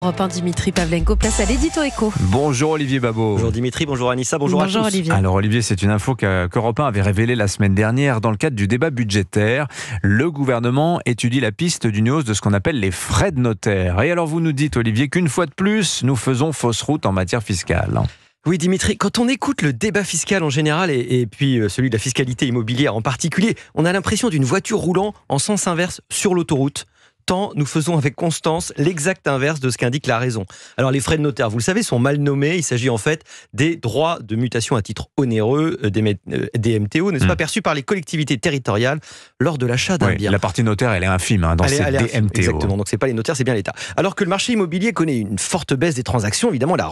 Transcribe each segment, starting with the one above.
Europe 1, Dimitri Pavlenko, place à l'édito éco. Bonjour Olivier Babot. Bonjour Dimitri, bonjour Anissa, bonjour à tous. Olivier. Alors Olivier, c'est une info qu'Europe 1 avait révélée la semaine dernière dans le cadre du débat budgétaire. Le gouvernement étudie la piste d'une hausse de ce qu'on appelle les frais de notaire. Et alors vous nous dites Olivier qu'une fois de plus, nous faisons fausse route en matière fiscale. Oui Dimitri, quand on écoute le débat fiscal en général et puis celui de la fiscalité immobilière en particulier, on a l'impression d'une voiture roulant en sens inverse sur l'autoroute. Tant nous faisons avec constance l'exact inverse de ce qu'indique la raison. Alors les frais de notaire, vous le savez, sont mal nommés. Il s'agit en fait des droits de mutation à titre onéreux, des DMTO, n'est-ce pas, perçus par les collectivités territoriales lors de l'achat d'un bien. La partie notaire, elle est infime dans ces DMTO. Exactement, donc c'est pas les notaires, c'est bien l'État. Alors que le marché immobilier connaît une forte baisse des transactions, évidemment la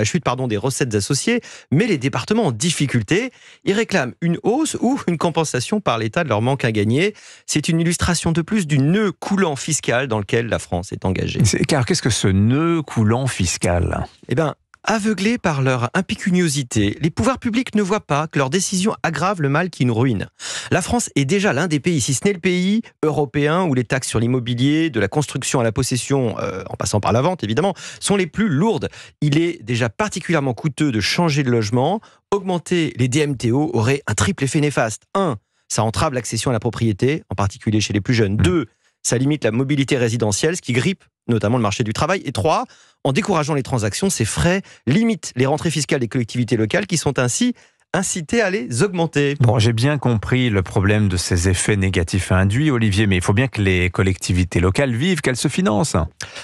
chute des recettes associées, mais les départements en difficulté, ils réclament une hausse ou une compensation par l'État de leur manque à gagner. C'est une illustration de plus du nœud coulant fiscal dans lequel la France est engagée. Car qu'est-ce que ce nœud coulant fiscal ? Eh bien, aveuglés par leur impécuniosité, les pouvoirs publics ne voient pas que leurs décisions aggravent le mal qui nous ruine. La France est déjà l'un des pays, si ce n'est le pays européen, où les taxes sur l'immobilier, de la construction à la possession, en passant par la vente évidemment, sont les plus lourdes. Il est déjà particulièrement coûteux de changer de logement. Augmenter les DMTO aurait un triple effet néfaste. 1. Ça entrave l'accession à la propriété, en particulier chez les plus jeunes. 2. Ça limite la mobilité résidentielle, ce qui grippe notamment le marché du travail. Et 3, en décourageant les transactions, ces frais limitent les rentrées fiscales des collectivités locales qui sont ainsi inciter à les augmenter. Bon, j'ai bien compris le problème de ces effets négatifs induits, Olivier, mais il faut bien que les collectivités locales vivent, qu'elles se financent.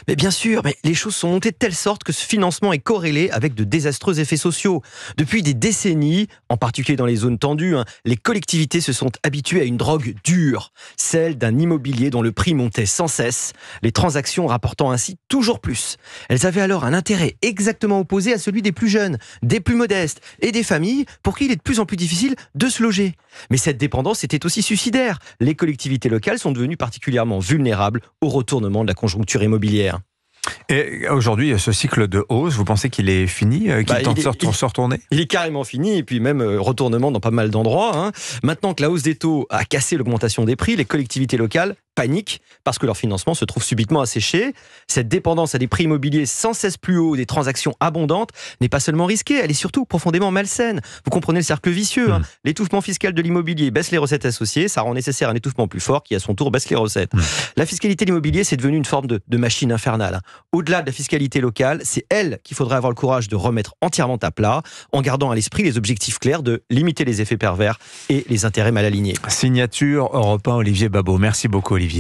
Mais bien sûr, mais les choses sont montées de telle sorte que ce financement est corrélé avec de désastreux effets sociaux. Depuis des décennies, en particulier dans les zones tendues, les collectivités se sont habituées à une drogue dure, celle d'un immobilier dont le prix montait sans cesse, les transactions rapportant ainsi toujours plus. Elles avaient alors un intérêt exactement opposé à celui des plus jeunes, des plus modestes et des familles pour qui il est de plus en plus difficile de se loger. Mais cette dépendance était aussi suicidaire. Les collectivités locales sont devenues particulièrement vulnérables au retournement de la conjoncture immobilière. Et aujourd'hui, ce cycle de hausse, vous pensez qu'il est fini, qu'il tente de se retourner ? Il est carrément fini, et puis même retournement dans pas mal d'endroits. Maintenant que la hausse des taux a cassé l'augmentation des prix, les collectivités locales paniquent parce que leur financement se trouve subitement asséché. Cette dépendance à des prix immobiliers sans cesse plus hauts, des transactions abondantes, n'est pas seulement risquée, elle est surtout profondément malsaine. Vous comprenez le cercle vicieux. L'étouffement fiscal de l'immobilier baisse les recettes associées, ça rend nécessaire un étouffement plus fort qui à son tour baisse les recettes. La fiscalité de l'immobilier, c'est devenu une forme de machine infernale. Au-delà de la fiscalité locale, c'est elle qu'il faudrait avoir le courage de remettre entièrement à plat, en gardant à l'esprit les objectifs clairs de limiter les effets pervers et les intérêts mal alignés. Signature Europe 1, Olivier Babot. Merci beaucoup Olivier.